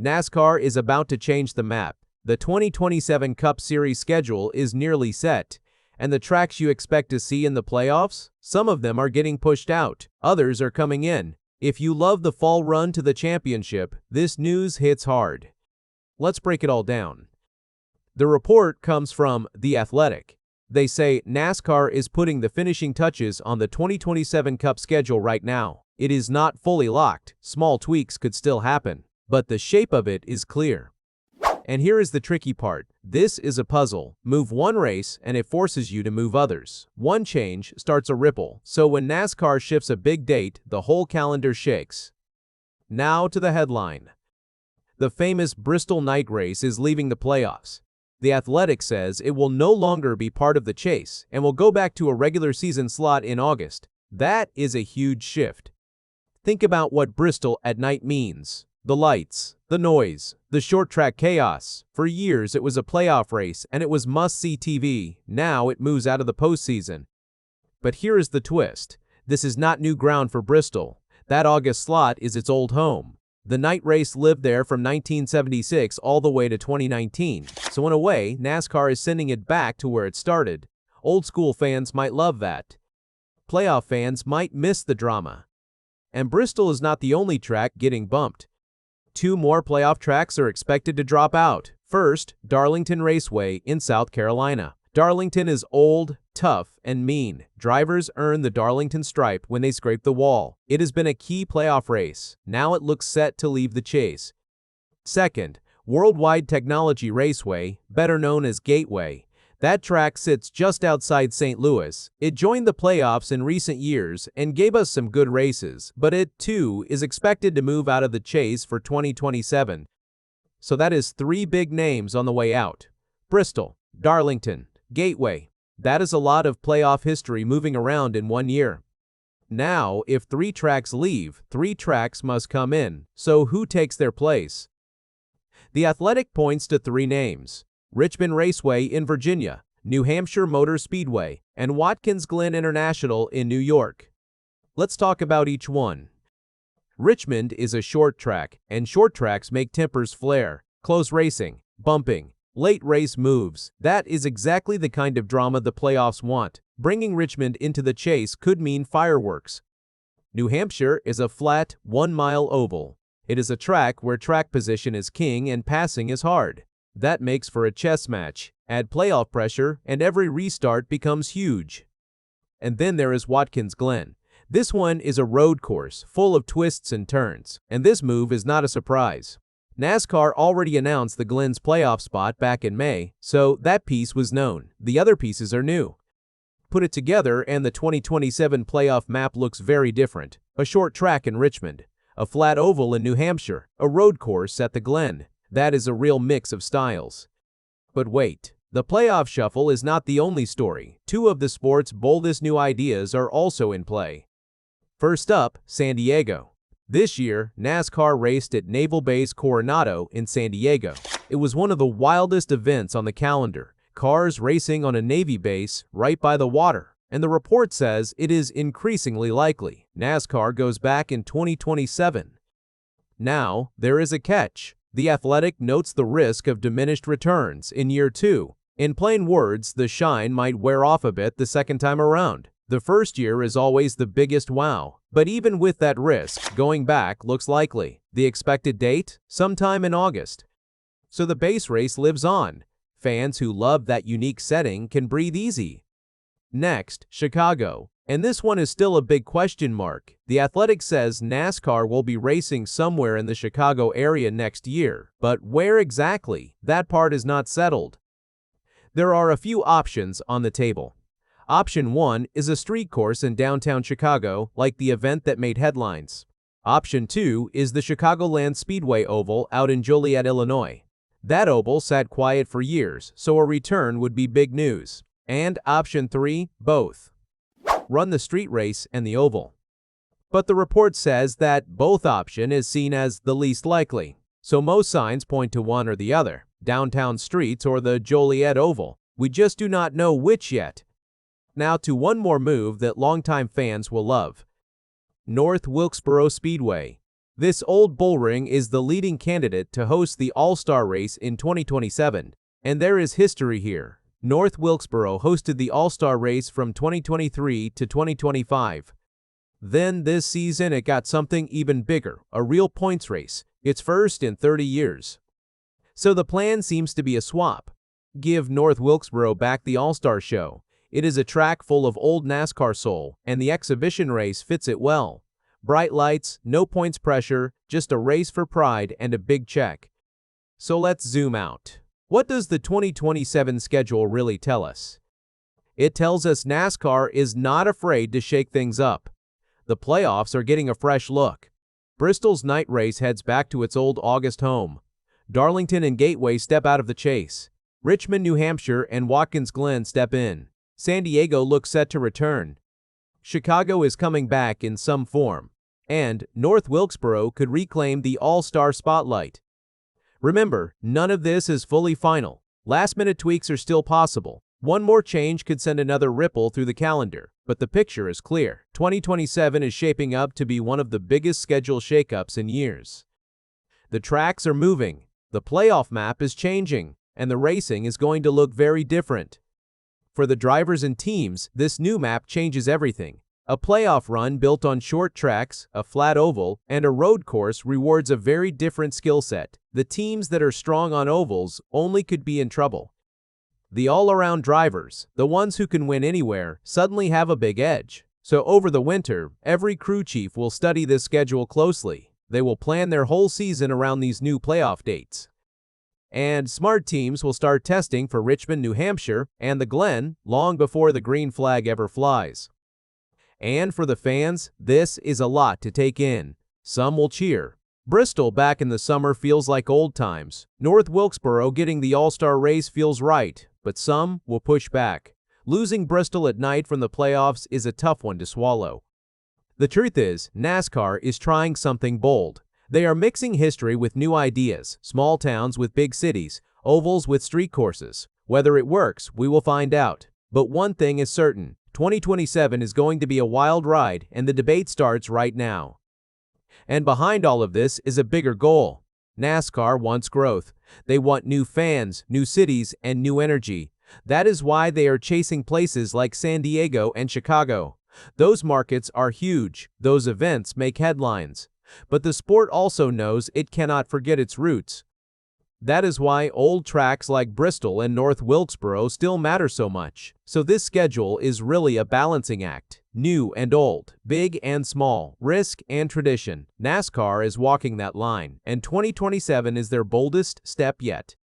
NASCAR is about to change the map. The 2027 Cup Series schedule is nearly set, and the tracks you expect to see in the playoffs, some of them are getting pushed out, others are coming in. If you love the fall run to the championship, this news hits hard. Let's break it all down. The report comes from The Athletic. They say NASCAR is putting the finishing touches on the 2027 Cup schedule right now. It is not fully locked, small tweaks could still happen, but the shape of it is clear. And here is the tricky part. This is a puzzle. Move one race and it forces you to move others. One change starts a ripple, so when NASCAR shifts a big date, the whole calendar shakes. Now to the headline. The famous Bristol night race is leaving the playoffs. The Athletic says it will no longer be part of the chase and will go back to a regular season slot in August. That is a huge shift. Think about what Bristol at night means. The lights, the noise, the short track chaos. For years it was a playoff race and it was must-see TV. Now it moves out of the postseason. But here is the twist. This is not new ground for Bristol. That August slot is its old home. The night race lived there from 1976 all the way to 2019. So in a way, NASCAR is sending it back to where it started. Old school fans might love that. Playoff fans might miss the drama. And Bristol is not the only track getting bumped. 2 more playoff tracks are expected to drop out. First, Darlington Raceway in South Carolina. Darlington is old, tough, and mean. Drivers earn the Darlington stripe when they scrape the wall. It has been a key playoff race. Now it looks set to leave the chase. Second, Worldwide Technology Raceway, better known as Gateway. That track sits just outside St. Louis. It joined the playoffs in recent years and gave us some good races, but it, too, is expected to move out of the chase for 2027. So that is 3 big names on the way out. Bristol, Darlington, Gateway. That is a lot of playoff history moving around in 1 year. Now, if 3 tracks leave, 3 tracks must come in. So who takes their place? The Athletic points to 3 names. Richmond Raceway in Virginia, New Hampshire Motor Speedway, and Watkins Glen International in New York. Let's talk about each one. Richmond is a short track, and short tracks make tempers flare. Close racing, bumping, late race moves. That is exactly the kind of drama the playoffs want. Bringing Richmond into the chase could mean fireworks. New Hampshire is a flat, 1-mile oval. It is a track where track position is king and passing is hard. That makes for a chess match. Add playoff pressure, and every restart becomes huge. And then there is Watkins Glen. This one is a road course, full of twists and turns, and this move is not a surprise. NASCAR already announced the Glen's playoff spot back in May, so that piece was known. The other pieces are new. Put it together and the 2027 playoff map looks very different. A short track in Richmond, a flat oval in New Hampshire, a road course at the Glen. That is a real mix of styles. But wait, the playoff shuffle is not the only story. 2 of the sport's boldest new ideas are also in play. First up, San Diego. This year, NASCAR raced at Naval Base Coronado in San Diego. It was one of the wildest events on the calendar. Cars racing on a Navy base right by the water. And the report says it is increasingly likely NASCAR goes back in 2027. Now, there is a catch. The Athletic notes the risk of diminished returns in year 2. In plain words, the shine might wear off a bit the second time around. The first year is always the biggest wow. But even with that risk, going back looks likely. The expected date? Sometime in August. So the base race lives on. Fans who love that unique setting can breathe easy. Next, Chicago. And this one is still a big question mark. The Athletic says NASCAR will be racing somewhere in the Chicago area next year, but where exactly? That part is not settled. There are a few options on the table. Option 1 is a street course in downtown Chicago, like the event that made headlines. Option 2 is the Chicagoland Speedway Oval out in Joliet, Illinois. That oval sat quiet for years, so a return would be big news. And option 3, both. Run the street race and the oval. But the report says that both option is seen as the least likely. So most signs point to one or the other, downtown streets or the Joliet Oval. We just do not know which yet. Now to one more move that longtime fans will love. North Wilkesboro Speedway. This old bullring is the leading candidate to host the All-Star race in 2027, and there is history here. North Wilkesboro hosted the All-Star race from 2023 to 2025. Then this season it got something even bigger, a real points race, its first in 30 years. So the plan seems to be a swap. Give North Wilkesboro back the All-Star show. It is a track full of old NASCAR soul, and the exhibition race fits it well. Bright lights, no points pressure, just a race for pride and a big check. So let's zoom out. What does the 2027 schedule really tell us? It tells us NASCAR is not afraid to shake things up. The playoffs are getting a fresh look. Bristol's night race heads back to its old August home. Darlington and Gateway step out of the chase. Richmond, New Hampshire, and Watkins Glen step in. San Diego looks set to return. Chicago is coming back in some form, and North Wilkesboro could reclaim the All-Star spotlight. Remember, none of this is fully final. Last-minute tweaks are still possible. One more change could send another ripple through the calendar, but the picture is clear. 2027 is shaping up to be one of the biggest schedule shakeups in years. The tracks are moving, the playoff map is changing, and the racing is going to look very different. For the drivers and teams, this new map changes everything. A playoff run built on short tracks, a flat oval, and a road course rewards a very different skill set. The teams that are strong on ovals only could be in trouble. The all-around drivers, the ones who can win anywhere, suddenly have a big edge. So over the winter, every crew chief will study this schedule closely. They will plan their whole season around these new playoff dates. And smart teams will start testing for Richmond, New Hampshire, and the Glen long before the green flag ever flies. And for the fans, this is a lot to take in. Some will cheer. Bristol back in the summer feels like old times. North Wilkesboro getting the All-Star race feels right, but some will push back. Losing Bristol at night from the playoffs is a tough one to swallow. The truth is, NASCAR is trying something bold. They are mixing history with new ideas, small towns with big cities, ovals with street courses. Whether it works, we will find out. But one thing is certain, 2027 is going to be a wild ride, and the debate starts right now. And behind all of this is a bigger goal. NASCAR wants growth. They want new fans, new cities, and new energy. That is why they are chasing places like San Diego and Chicago. Those markets are huge. Those events make headlines. But the sport also knows it cannot forget its roots. That is why old tracks like Bristol and North Wilkesboro still matter so much. So this schedule is really a balancing act. New and old, big and small, risk and tradition. NASCAR is walking that line, and 2027 is their boldest step yet.